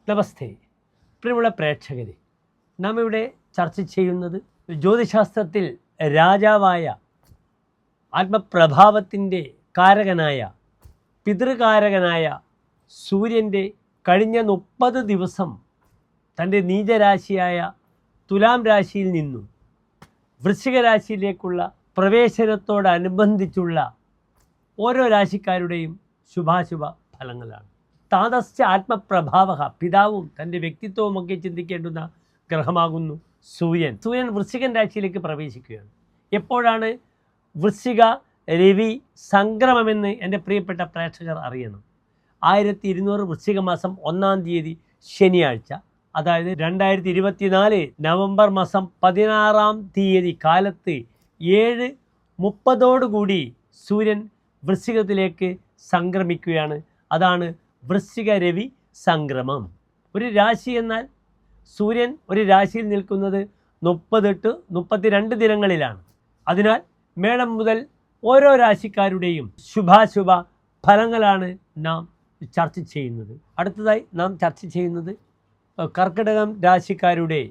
നമസ്തേ പ്രിയമുള്ള പ്രേക്ഷകരെ, നാം ഇവിടെ ചർച്ച ചെയ്യുന്നത് ജ്യോതിശാസ്ത്രത്തിൽ രാജാവായ ആത്മപ്രഭാവത്തിൻ്റെ കാരകനായ പിതൃകാരകനായ സൂര്യൻ്റെ കഴിഞ്ഞ 30 ദിവസം തൻ്റെ നീചരാശിയായ തുലാം രാശിയിൽ നിന്നും വൃശ്ചിക രാശിയിലേക്കുള്ള പ്രവേശനത്തോടനുബന്ധിച്ചുള്ള ഓരോ രാശിക്കാരുടെയും ശുഭാശുഭ ഫലങ്ങളാണ്. താതശ്ച ആത്മപ്രഭാവ, പിതാവും തൻ്റെ വ്യക്തിത്വവുമൊക്കെ ചിന്തിക്കേണ്ടുന്ന ഗ്രഹമാകുന്നു സൂര്യൻ. സൂര്യൻ വൃശ്ചികൻ രാശിയിലേക്ക് പ്രവേശിക്കുകയാണ്. എപ്പോഴാണ് വൃശ്ചിക രവി സംക്രമമെന്ന് എൻ്റെ പ്രിയപ്പെട്ട പ്രേക്ഷകർ അറിയണം. 1200 വൃശ്ചിക മാസം 1-ാം തീയതി ശനിയാഴ്ച, അതായത് 2024 നവംബർ മാസം 16-ാം തീയതി കാലത്ത് 7:30 സൂര്യൻ വൃശ്ചികത്തിലേക്ക് സംക്രമിക്കുകയാണ്. അതാണ് വൃശ്ചിക രവി സംക്രമം. ഒരു രാശി എന്നാൽ സൂര്യൻ ഒരു രാശിയിൽ നിൽക്കുന്നത് 32 ദിനങ്ങളിലാണ്. അതിനാൽ മേടം മുതൽ ഓരോ രാശിക്കാരുടെയും ശുഭാശുഭ ഫലങ്ങളാണ് നാം ചർച്ച ചെയ്യുന്നത്. അടുത്തതായി നാം ചർച്ച ചെയ്യുന്നത് കർക്കിടകം രാശിക്കാരുടെ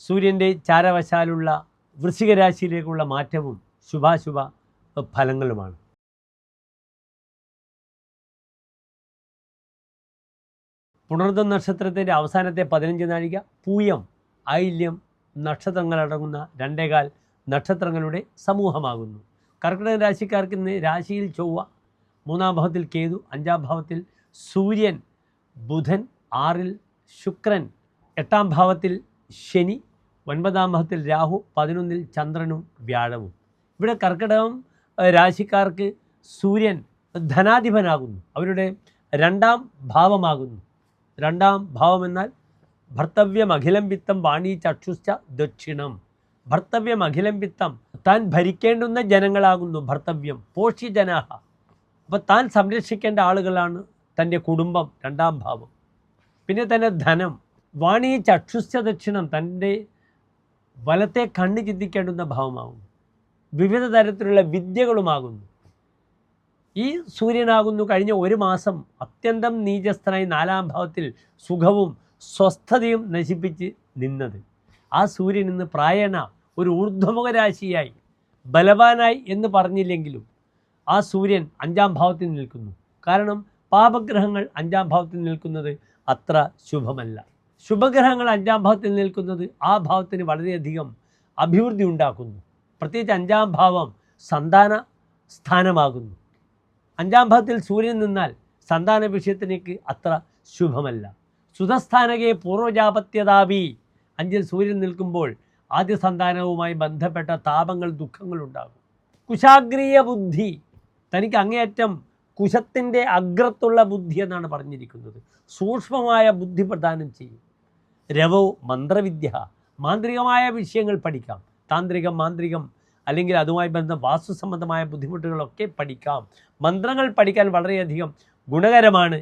സൂര്യൻ്റെ ചാരവശാലുള്ള വൃശ്ചിക രാശിയിലേക്കുള്ള മാറ്റവും ശുഭാശുഭ ഫലങ്ങളുമാണ്. പുണർദം നക്ഷത്രത്തിൻ്റെ അവസാനത്തെ 15 നാഴിക, പൂയം, ആയില്യം നക്ഷത്രങ്ങളടങ്ങുന്ന 2.25 നക്ഷത്രങ്ങളുടെ സമൂഹമാകുന്നു. കർക്കിടക രാശിക്കാർക്ക് ഇന്ന് രാശിയിൽ ചൊവ്വ, 3-ാം ഭാവത്തിൽ കേതു, 5-ാം ഭാവത്തിൽ സൂര്യൻ, ബുധൻ, 6-ൽ ശുക്രൻ, 8-ാം ഭാവത്തിൽ ശനി, 9-ാം ഭാവത്തിൽ രാഹു, 11-ൽ ചന്ദ്രനും വ്യാഴവും. ഇവിടെ കർക്കിടകം രാശിക്കാർക്ക് സൂര്യൻ ധനാധിപനാകുന്നു. അവരുടെ 2-ാം ഭാവമാകുന്നു. 2-ാം ഭാവം എന്നാൽ ഭർത്തവ്യം അഖിലം വിത്തം വാണി ചക്ഷുശ്ച ദക്ഷിണം. ഭർത്തവ്യം അഖിലം വിത്തം, താൻ ഭരിക്കേണ്ടുന്ന ജനങ്ങളാകുന്നു ഭർത്തവ്യം, പോഷി ജനാഹ. അപ്പോൾ താൻ സംരക്ഷിക്കേണ്ട ആളുകളാണ് തൻ്റെ കുടുംബം, 2-ാം ഭാവം. പിന്നെ തന്നെ ധനം, വാണി ചക്ഷുശ്ച ദക്ഷിണം, തൻ്റെ വലത്തെ കണ്ണ് ചിന്തിക്കേണ്ടുന്ന ഭാവമാകുന്നു. വിവിധ തരത്തിലുള്ള വിദ്യകളുമാകുന്നു. ഈ സൂര്യനാകുന്നു കഴിഞ്ഞ 1 മാസം അത്യന്തം നീചസ്ഥനായി 4-ാം ഭാവത്തിൽ സുഖവും സ്വസ്ഥതയും നശിപ്പിച്ച് നിന്നത്. ആ സൂര്യൻ ഇന്ന് പ്രായണ ഒരു ഊർധ്വമുഖ രാശിയായി ബലവാനായി എന്ന് പറഞ്ഞില്ലെങ്കിലും ആ സൂര്യൻ 5-ാം ഭാവത്തിൽ നിൽക്കുന്നു. കാരണം പാപഗ്രഹങ്ങൾ 5-ാം ഭാവത്തിൽ നിൽക്കുന്നത് അത്ര ശുഭമല്ല. ശുഭഗ്രഹങ്ങൾ 5-ാം ഭാവത്തിൽ നിൽക്കുന്നത് ആ ഭാവത്തിന് വളരെയധികം അഭിവൃദ്ധി ഉണ്ടാക്കുന്നു. പ്രത്യേകിച്ച് 5-ാം ഭാവം സന്താന സ്ഥാനമാകുന്നു. 5-ാം ഭാവത്തിൽ സൂര്യൻ നിന്നാൽ സന്താന വിഷയത്തിലേക്ക് അത്ര ശുഭമല്ല. സുധസ്ഥാനകെ പൂർവജാപത്യതാപി, 5-ൽ സൂര്യൻ നിൽക്കുമ്പോൾ ആദ്യ സന്താനവുമായി ബന്ധപ്പെട്ട താപങ്ങൾ, ദുഃഖങ്ങൾ ഉണ്ടാകും. കുശാഗ്രീയ ബുദ്ധി, തനിക്ക് അങ്ങേയറ്റം കുശത്തിൻ്റെ അഗ്രത്തുള്ള ബുദ്ധി എന്നാണ് പറഞ്ഞിരിക്കുന്നത്. സൂക്ഷ്മമായ ബുദ്ധി പ്രദാനം ചെയ്യും. രവോ മന്ത്രവിദ്യ, മാന്ത്രികമായ വിഷയങ്ങൾ പഠിക്കാം. താന്ത്രികം, മാന്ത്രികം അല്ലെങ്കിൽ അതുമായി ബന്ധം വാസ്തു സംബന്ധമായ ബുദ്ധിമുട്ടുകളൊക്കെ പഠിക്കാം. മന്ത്രങ്ങൾ പഠിക്കാൻ വളരെയധികം ഗുണകരമാണ്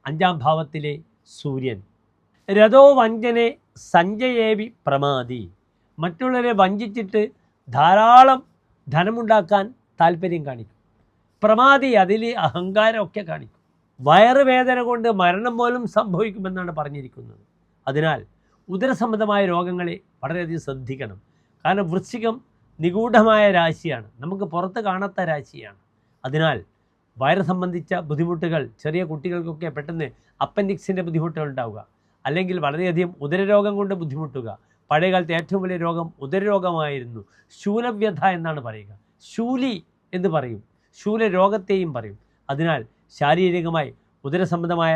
5-ാം ഭാവത്തിലെ സൂര്യൻ. രഥോ വഞ്ചനെ സഞ്ജയേവി പ്രമാദി, മറ്റുള്ളവരെ വഞ്ചിച്ചിട്ട് ധാരാളം ധനമുണ്ടാക്കാൻ താല്പര്യം കാണിക്കും. പ്രമാദി, അതിൽ അഹങ്കാരമൊക്കെ കാണിക്കും. വയറുവേദന കൊണ്ട് മരണം പോലും സംഭവിക്കുമെന്നാണ് പറഞ്ഞിരിക്കുന്നത്. അതിനാൽ ഉദരസംബന്ധമായ രോഗങ്ങളെ വളരെയധികം ശ്രദ്ധിക്കണം. കാരണം വൃശ്ചികം നിഗൂഢമായ രാശിയാണ്, നമുക്ക് പുറത്ത് കാണാത്ത രാശിയാണ്. അതിനാൽ വയറ് സംബന്ധിച്ച ബുദ്ധിമുട്ടുകൾ, ചെറിയ കുട്ടികൾക്കൊക്കെ പെട്ടെന്ന് അപ്പൻഡിക്സിൻ്റെ ബുദ്ധിമുട്ടുകൾ ഉണ്ടാവുക, അല്ലെങ്കിൽ വളരെയധികം ഉദരരോഗം കൊണ്ട് ബുദ്ധിമുട്ടുക. പഴയകാലത്ത് ഏറ്റവും വലിയ രോഗം ഉദരരോഗമായിരുന്നു. ശൂലവ്യഥ എന്നാണ് പറയുക. ശൂലി എന്ന് പറയും, ശൂലരോഗത്തെയും പറയും. അതിനാൽ ശാരീരികമായി ഉദരസംബന്ധമായ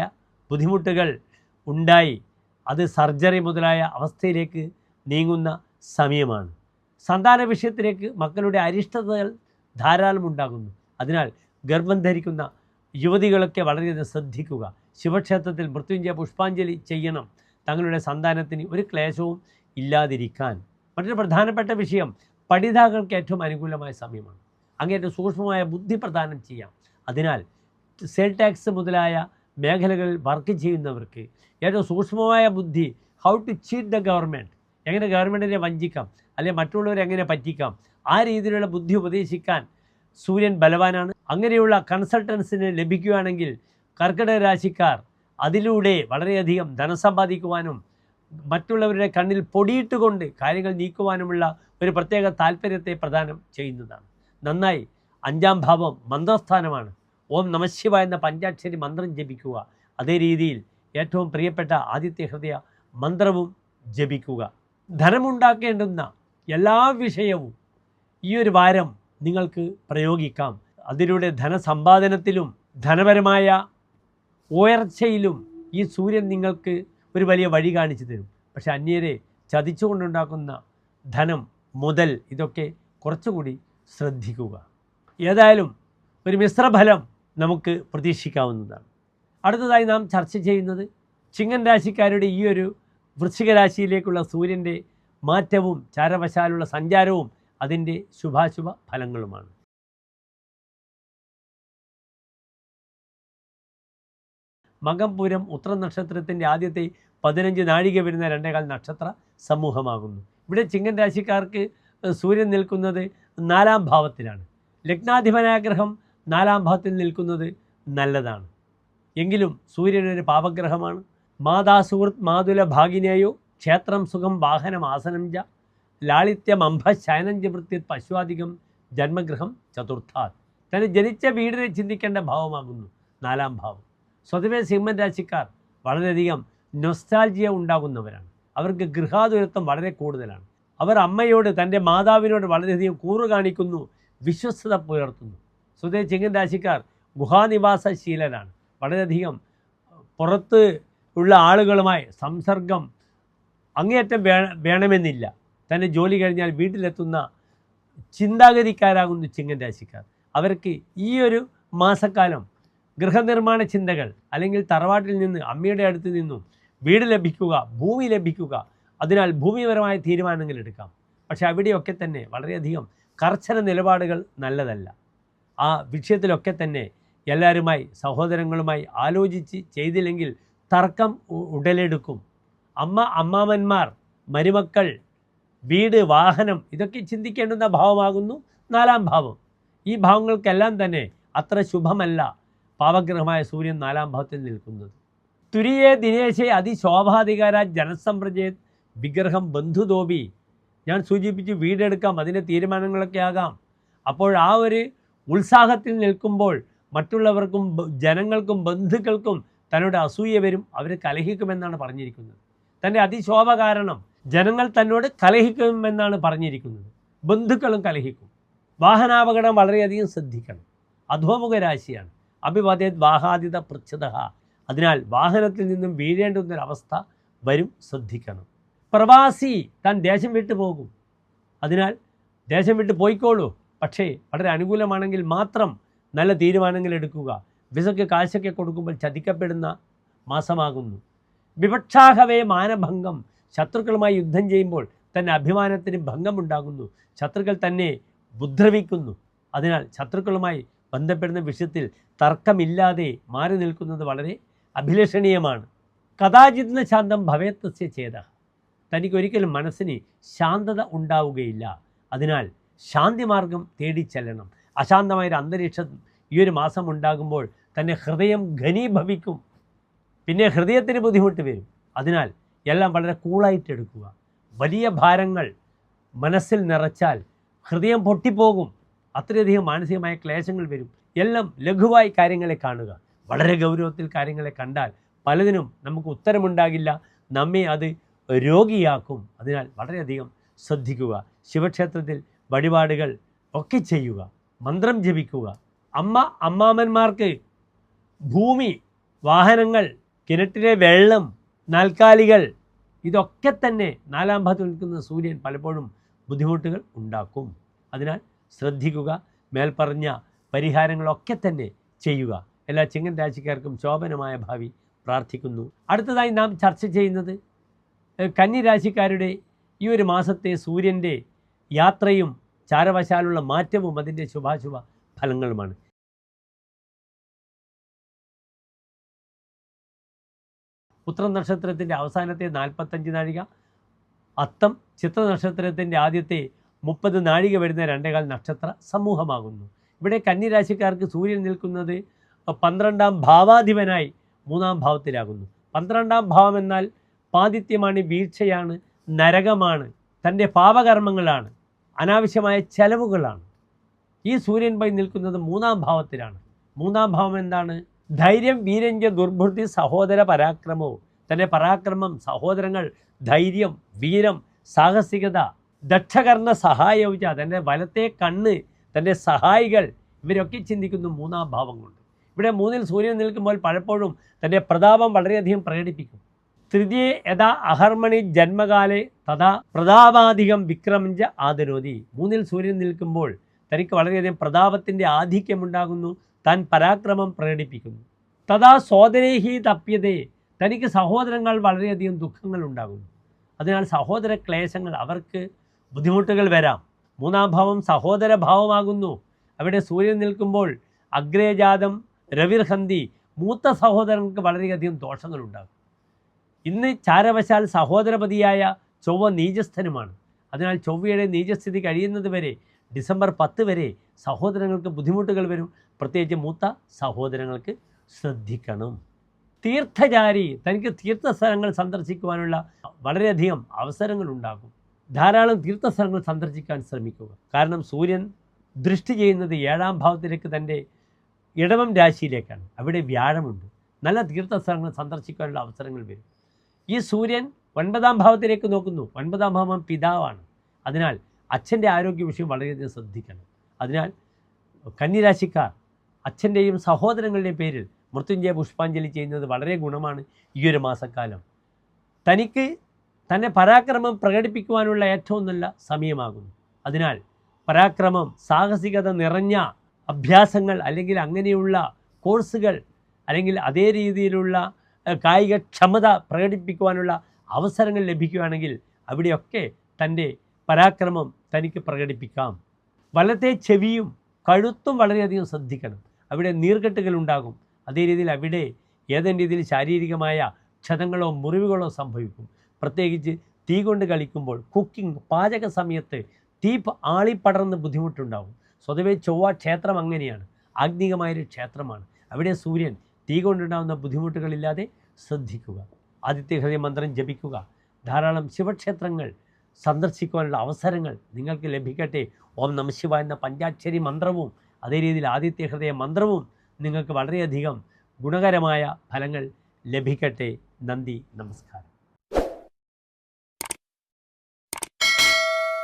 ബുദ്ധിമുട്ടുകൾ ഉണ്ടായി അത് സർജറി മുതലായ അവസ്ഥയിലേക്ക് നീങ്ങുന്ന സമയമാണ്. സന്താന വിഷയത്തിലേക്ക് മക്കളുടെ അരിഷ്ടതകൾ ധാരാളം ഉണ്ടാകുന്നു. അതിനാൽ ഗർഭം ധരിക്കുന്ന യുവതികളൊക്കെ വളരെയധികം ശ്രദ്ധിക്കുക. ശിവക്ഷേത്രത്തിൽ മൃത്യുഞ്ജയ പുഷ്പാഞ്ജലി ചെയ്യണം, തങ്ങളുടെ സന്താനത്തിന് ഒരു ക്ലേശവും ഇല്ലാതിരിക്കാൻ. മറ്റൊരു പ്രധാനപ്പെട്ട വിഷയം, പഠിതാക്കൾക്ക് ഏറ്റവും അനുകൂലമായ സമയമാണ്. അങ്ങേറ്റം സൂക്ഷ്മമായ ബുദ്ധി പ്രദാനം ചെയ്യാം. അതിനാൽ സെൽ ടാക്സ് മുതലായ മേഖലകളിൽ വർക്ക് ചെയ്യുന്നവർക്ക് ഏറ്റവും സൂക്ഷ്മമായ ബുദ്ധി, how to cheat the government, എങ്ങനെ ഗവൺമെൻറ്റിനെ വഞ്ചിക്കാം, അല്ലെങ്കിൽ മറ്റുള്ളവരെ എങ്ങനെ പറ്റിക്കാം, ആ രീതിയിലുള്ള ബുദ്ധി ഉപദേശിക്കാൻ സൂര്യൻ ബലവാനാണ്. അങ്ങനെയുള്ള കൺസൾട്ടൻസിന് ലഭിക്കുകയാണെങ്കിൽ കർക്കിടക രാശിക്കാർ അതിലൂടെ വളരെയധികം ധനം സമ്പാദിക്കുവാനും മറ്റുള്ളവരുടെ കണ്ണിൽ പൊടിയിട്ടുകൊണ്ട് കാര്യങ്ങൾ നീക്കുവാനുമുള്ള ഒരു പ്രത്യേക താല്പര്യത്തെ പ്രദാനം ചെയ്യുന്നതാണ്. നന്നായി 5-ാം ഭാവം മന്ത്രസ്ഥാനമാണ്. ഓം നമഃശിവായ എന്ന പഞ്ചാക്ഷരി മന്ത്രം ജപിക്കുക. അതേ രീതിയിൽ ഏറ്റവും പ്രിയപ്പെട്ട ആദിത്യ ഹൃദയ മന്ത്രവും ജപിക്കുക. ധനമുണ്ടാക്കേണ്ടുന്ന എല്ലാ വിഷയവും ഈ ഒരു വാരം നിങ്ങൾക്ക് പ്രയോഗിക്കാം. അതിലൂടെ ധനസമ്പാദനത്തിലും ധനപരമായ ഉയർച്ചയിലും ഈ സൂര്യൻ നിങ്ങൾക്ക് ഒരു വലിയ വഴി കാണിച്ചു തരും. പക്ഷെ അന്യരെ ചതിച്ചുകൊണ്ടുണ്ടാക്കുന്ന ധനം മുതൽ ഇതൊക്കെ കുറച്ചുകൂടി ശ്രദ്ധിക്കുക. ഏതായാലും ഒരു മിശ്രഫലം നമുക്ക് പ്രതീക്ഷിക്കാവുന്നതാണ്. അടുത്തതായി നാം ചർച്ച ചെയ്യുന്നത് ചിങ്ങൻ രാശിക്കാരുടെ ഈ ഒരു വൃശ്ചിക രാശിയിലേക്കുള്ള സൂര്യൻ്റെ മാറ്റവും ചാരവശാലുള്ള സഞ്ചാരവും അതിൻ്റെ ശുഭാശുഭ ഫലങ്ങളുമാണ്. മകം പൂരം ഉത്ര നക്ഷത്രത്തിൻ്റെ ആദ്യത്തെ 15 നാഴിക വരുന്ന 2.25 നക്ഷത്ര സമൂഹമാകുന്നു. ഇവിടെ ചിങ്ങൻ രാശിക്കാർക്ക് സൂര്യൻ നിൽക്കുന്നത് 4-ാം ഭാവത്തിലാണ്. ലഗ്നാധിപനായ ഗ്രഹം 4-ാം ഭാവത്തിൽ നിൽക്കുന്നത് നല്ലതാണ്. എങ്കിലും സൂര്യൻ ഒരു പാപഗ്രഹമാണ്. മാതാ സുഹൃത്ത് മാതുല ഭാഗിനേയോ ക്ഷേത്രം സുഖം വാഹനം ആസനം ച ലാളിത്യമംഭ ശയനഞ്ച വൃത്തിയത് പശുവാധികം ജന്മഗൃഹം ചതുർത്ഥാത്. തന്നെ ജനിച്ച വീടിനെ ചിന്തിക്കേണ്ട ഭാവമാകുന്നു 4-ാം ഭാവം. സ്വതവേ സിംഹൻ രാശിക്കാർ വളരെയധികം നൊസ്റ്റാൾജിയ ഉണ്ടാകുന്നവരാണ്. അവർക്ക് ഗൃഹാതുരത്വം വളരെ കൂടുതലാണ്. അവർ അമ്മയോട്, തൻ്റെ മാതാവിനോട് വളരെയധികം കൂറ് കാണിക്കുന്നു, വിശ്വസ്തത പുലർത്തുന്നു. സ്വതവേ ചിങ്ങൻ രാശിക്കാർ ഗുഹാനിവാസശീലരാണ്. വളരെയധികം പുറത്ത് ഉള്ള ആളുകളുമായി സംസർഗം അങ്ങേയറ്റം വേണമെന്നില്ല. തന്നെ ജോലി കഴിഞ്ഞാൽ വീട്ടിലെത്തുന്ന ചിന്താഗതിക്കാരാകുന്നു ചിങ്ങൻ രാശിക്കാർ. അവർക്ക് ഈ ഒരു മാസക്കാലം ഗൃഹനിർമ്മാണ ചിന്തകൾ, അല്ലെങ്കിൽ തറവാട്ടിൽ നിന്ന് അമ്മയുടെ അടുത്ത് നിന്നും വീട് ലഭിക്കുക, ഭൂമി ലഭിക്കുക, അതിനാൽ ഭൂമിപരമായ തീരുമാനങ്ങൾ എടുക്കാം. പക്ഷെ അവിടെയൊക്കെ തന്നെ വളരെയധികം കർശന നിലപാടുകൾ നല്ലതല്ല. ആ വിഷയത്തിലൊക്കെ തന്നെ എല്ലാവരുമായി, സഹോദരങ്ങളുമായി ആലോചിച്ച് ചെയ്തില്ലെങ്കിൽ തർക്കം ഉടലെടുക്കും. അമ്മാമന്മാർ, മരുമക്കൾ, വീട്, വാഹനം ഇതൊക്കെ ചിന്തിക്കേണ്ടുന്ന ഭാവമാകുന്നു 4-ാം ഭാവം. ഈ ഭാവങ്ങൾക്കെല്ലാം തന്നെ അത്ര ശുഭമല്ല പാവഗ്രഹമായ സൂര്യൻ 4-ാം ഭാവത്തിൽ നിൽക്കുന്നത്. തുരിയേ ദിനേശേ അതിശോഭാധികാര ജനസമ്പ്രജയത് വിഗ്രഹം ബന്ധുതോപി. ഞാൻ സൂചിപ്പിച്ചു, വീടെടുക്കാം, അതിൻ്റെ തീരുമാനങ്ങളൊക്കെ ആകാം. അപ്പോൾ ആ ഒരു ഉത്സാഹത്തിൽ നിൽക്കുമ്പോൾ മറ്റുള്ളവർക്കും ജനങ്ങൾക്കും ബന്ധുക്കൾക്കും തന്നോട് അസൂയ വരും, അവർ കലഹിക്കുമെന്നാണ് പറഞ്ഞിരിക്കുന്നത്. തൻ്റെ അതിശോഭ കാരണം ജനങ്ങൾ തന്നോട് കലഹിക്കുമെന്നാണ് പറഞ്ഞിരിക്കുന്നത്. ബന്ധുക്കളും കലഹിക്കും. വാഹനാപകടം വളരെയധികം ശ്രദ്ധിക്കണം. അധോമുഖ രാശിയാണ്. അഭിവാദ്യത് വാഹാദിത പൃച്ഛത. അതിനാൽ വാഹനത്തിൽ നിന്നും വീഴേണ്ടുന്നൊരവസ്ഥ വരും, ശ്രദ്ധിക്കണം. പ്രവാസി താൻ ദേശം വിട്ടു പോകും. അതിനാൽ ദേശം വിട്ട് പോയിക്കോളൂ. പക്ഷേ വളരെ അനുകൂലമാണെങ്കിൽ മാത്രം നല്ല തീരുമാനങ്ങൾ എടുക്കുക. വിസയ്ക്ക് കാശൊക്കെ കൊടുക്കുമ്പോൾ ചതിക്കപ്പെടുന്ന മാസമാകുന്നു. വിപക്ഷാഹവേ മാനഭംഗം. ശത്രുക്കളുമായി യുദ്ധം ചെയ്യുമ്പോൾ തന്നെ അഭിമാനത്തിന് ഭംഗമുണ്ടാകുന്നു. ശത്രുക്കൾ തന്നെ ഉപദ്രവിക്കുന്നു. അതിനാൽ ശത്രുക്കളുമായി ബന്ധപ്പെടുന്ന വിഷയത്തിൽ തർക്കമില്ലാതെ മാറി നിൽക്കുന്നത് വളരെ അഭിലഷണീയമാണ്. കഥാചിത്ന ശാന്തം ഭവേത്തസ്യ ചേത. തനിക്കൊരിക്കലും മനസ്സിന് ശാന്തത ഉണ്ടാവുകയില്ല. അതിനാൽ ശാന്തിമാർഗം തേടി ചെല്ലണം. അശാന്തമായൊരു അന്തരീക്ഷം ഈ ഒരു മാസം ഉണ്ടാകുമ്പോൾ തന്നെ ഹൃദയം ഘനീഭവിക്കും. പിന്നെ ഹൃദയത്തിന് ബുദ്ധിമുട്ട് വരും. അതിനാൽ എല്ലാം വളരെ കൂളായിട്ട് എടുക്കുക. വലിയ ഭാരങ്ങൾ മനസ്സിൽ നിറച്ചാൽ ഹൃദയം പൊട്ടിപ്പോകും. അത്രയധികം മാനസികമായ ക്ലേശങ്ങൾ വരും. എല്ലാം ലഘുവായി കാര്യങ്ങളെ കാണുക. വളരെ ഗൗരവത്തിൽ കാര്യങ്ങളെ കണ്ടാൽ പലതിനും നമുക്ക് ഉത്തരമുണ്ടാകില്ല. നമ്മെ അത് രോഗിയാക്കും. അതിനാൽ വളരെയധികം ശ്രദ്ധിക്കുക. ശിവക്ഷേത്രത്തിൽ വഴിപാടുകൾ ഒക്കെ ചെയ്യുക. മന്ത്രം ജപിക്കുക. അമ്മാമന്മാർക്ക് ഭൂമി, വാഹനങ്ങൾ, കിണറ്റിലെ വെള്ളം, നാൽക്കാലികൾ ഇതൊക്കെ തന്നെ 4-ാം ഭാവത്തിൽ നിൽക്കുന്ന സൂര്യൻ പലപ്പോഴും ബുദ്ധിമുട്ടുകൾ ഉണ്ടാക്കും. അതിനാൽ ശ്രദ്ധിക്കുക. മേൽപ്പറഞ്ഞ പരിഹാരങ്ങളൊക്കെ തന്നെ ചെയ്യുക. എല്ലാ ചിങ്ങൻ രാശിക്കാർക്കും ശോഭനമായ ഭാവി പ്രാർത്ഥിക്കുന്നു. അടുത്തതായി നാം ചർച്ച ചെയ്യുന്നത് കന്നി രാശിക്കാരുടെ ഈ ഒരു മാസത്തെ സൂര്യൻ്റെ യാത്രയും ചാരവശാലുള്ള മാറ്റവും അതിൻ്റെ ശുഭാശുഭ ഫലങ്ങളുമാണ്. ഉത്ര നക്ഷത്രത്തിൻ്റെ അവസാനത്തെ 45 നാഴിക, അത്തം ചിത്ര നക്ഷത്രത്തിൻ്റെ ആദ്യത്തെ 30 നാഴിക വരുന്ന 2.25 നക്ഷത്ര സമൂഹമാകുന്നു. ഇവിടെ കന്നി രാശിക്കാർക്ക് സൂര്യൻ നിൽക്കുന്നത് 12-ാം ഭാവാധിപനായി മൂന്നാം ഭാവത്തിലാകുന്നു. 12ാം ഭാവം എന്നാൽ പാതിത്യമാണ്, വീഴ്ചയാണ്, നരകമാണ്, തൻ്റെ പാപകർമ്മങ്ങളാണ്, അനാവശ്യമായ ചെലവുകളാണ്. ഈ സൂര്യൻ പോയി നിൽക്കുന്നത് 3ാം ഭാവത്തിലാണ്. 3ാം ഭാവം എന്താണ്? ധൈര്യം, വീരഞ്ജ, ദുർബുദ്ധി, സഹോദര പരാക്രമവും. തൻ്റെ പരാക്രമം, സഹോദരങ്ങൾ, ധൈര്യം, വീരം, സാഹസികത, ദക്ഷകർണ സഹായവുച, തൻ്റെ വലത്തെ കണ്ണ്, തൻ്റെ സഹായികൾ, ഇവരൊക്കെ ചിന്തിക്കുന്നു 3ാം ഭാവം കൊണ്ട്. ഇവിടെ 3ൽ സൂര്യൻ നിൽക്കുമ്പോൾ പലപ്പോഴും തൻ്റെ പ്രതാപം വളരെയധികം പ്രകടിപ്പിക്കും. തൃതീയ യഥാ അഹർമണി ജന്മകാലെ തഥാ പ്രതാപാധികം വിക്രമഞ്ച ആദരോതി. 3ൽ സൂര്യൻ നിൽക്കുമ്പോൾ തനിക്ക് വളരെയധികം പ്രതാപത്തിൻ്റെ ആധിക്യമുണ്ടാകുന്നു, താൻ പരാക്രമം പ്രകടിപ്പിക്കുന്നു. തഥാ സോദരേഹി തപ്യതേ, തനിക്ക് സഹോദരങ്ങൾ വളരെയധികം ദുഃഖങ്ങൾ ഉണ്ടാകുന്നു. അതിനാൽ സഹോദര ക്ലേശങ്ങൾ, അവർക്ക് ബുദ്ധിമുട്ടുകൾ വരാം. 3ാം ഭാവം സഹോദര ഭാവമാകുന്നു. അവിടെ സൂര്യൻ നിൽക്കുമ്പോൾ അഗ്രേജാതം രവിർഹന്തി, മൂത്ത സഹോദരങ്ങൾക്ക് വളരെയധികം ദോഷങ്ങളുണ്ടാകും. ഇന്ന് ചാരവശാൽ സഹോദരപതിയായ ചൊവ്വ നീചസ്ഥനുമാണ്. അതിനാൽ ചൊവ്വയുടെ നീചസ്ഥിതി കഴിയുന്നത് വരെ, ഡിസംബർ 10 വരെ സഹോദരങ്ങൾക്ക് ബുദ്ധിമുട്ടുകൾ വരും. പ്രത്യേകിച്ച് മൂത്ത സഹോദരങ്ങൾക്ക് ശ്രദ്ധിക്കണം. തീർത്ഥചാരി, തനിക്ക് തീർത്ഥസ്ഥലങ്ങൾ സന്ദർശിക്കുവാനുള്ള വളരെയധികം അവസരങ്ങളുണ്ടാകും. ധാരാളം തീർത്ഥസ്ഥലങ്ങൾ സന്ദർശിക്കാൻ ശ്രമിക്കുക. കാരണം സൂര്യൻ ദൃഷ്ടി ചെയ്യുന്നത് 7ാം ഭാവത്തിലേക്ക്, തൻ്റെ ഇടവം രാശിയിലേക്കാണ്. അവിടെ വ്യാഴമുണ്ട്. നല്ല തീർത്ഥസ്ഥലങ്ങൾ സന്ദർശിക്കാനുള്ള അവസരങ്ങൾ വരും. ഈ സൂര്യൻ 9ാം ഭാവത്തിലേക്ക് നോക്കുന്നു. 9ാം ഭാവം പിതാവാണ്. അതിനാൽ അച്ഛൻ്റെ ആരോഗ്യ വിഷയം വളരെയധികം ശ്രദ്ധിക്കണം. അതിനാൽ കന്നിരാശിക്കാർ അച്ഛൻ്റെയും സഹോദരങ്ങളുടെയും പേരിൽ മൃത്യുഞ്ജയ പുഷ്പാഞ്ജലി ചെയ്യുന്നത് വളരെ ഗുണമാണ്. ഈ ഒരു മാസക്കാലം തനിക്ക് തന്നെ പരാക്രമം പ്രകടിപ്പിക്കുവാനുള്ള ഏറ്റവും നല്ല സമയമാകുന്നു. അതിനാൽ പരാക്രമം, സാഹസികത നിറഞ്ഞ അഭ്യാസങ്ങൾ, അല്ലെങ്കിൽ അങ്ങനെയുള്ള കോഴ്സുകൾ, അല്ലെങ്കിൽ അതേ രീതിയിലുള്ള കായിക ക്ഷമത പ്രകടിപ്പിക്കുവാനുള്ള അവസരങ്ങൾ ലഭിക്കുകയാണെങ്കിൽ അവിടെയൊക്കെ തൻ്റെ പരാക്രമം തനിക്ക് പ്രകടിപ്പിക്കാം. വലത്തെ ചെവിയും കഴുത്തും വളരെയധികം ശ്രദ്ധിക്കണം. അവിടെ നീർക്കെട്ടുകൾ ഉണ്ടാകും. അതേ രീതിയിൽ അവിടെ ഏതെങ്കിലും രീതിയിൽ ശാരീരികമായ ക്ഷതങ്ങളോ മുറിവുകളോ സംഭവിക്കും. പ്രത്യേകിച്ച് തീ കൊണ്ട് കളിക്കുമ്പോൾ, കുക്കിംഗ്, പാചക സമയത്ത് തീ ആളിപ്പടർന്ന് ബുദ്ധിമുട്ടുണ്ടാകും. സ്വതവേ ചൊവ്വ ക്ഷേത്രം അങ്ങനെയാണ്, ആഗ്നികമായൊരു ക്ഷേത്രമാണ്. അവിടെ സൂര്യൻ തീ കൊണ്ടുണ്ടാകുന്ന ബുദ്ധിമുട്ടുകളില്ലാതെ ശ്രദ്ധിക്കുക. ആദിത്യ ഹൃദയ മന്ത്രം ജപിക്കുക. ധാരാളം ശിവക്ഷേത്രങ്ങൾ സന്ദർശിക്കുവാനുള്ള അവസരങ്ങൾ നിങ്ങൾക്ക് ലഭിക്കട്ടെ. ഓം നമഃ ശിവായ എന്ന പഞ്ചാക്ഷരി മന്ത്രവും അതേ രീതിയിൽ ആദിത്യ ഹൃദയ മന്ത്രവും നിങ്ങൾക്ക് വളരെയധികം ഗുണകരമായ ഫലങ്ങൾ ലഭിക്കട്ടെ. നന്ദി, നമസ്കാരം.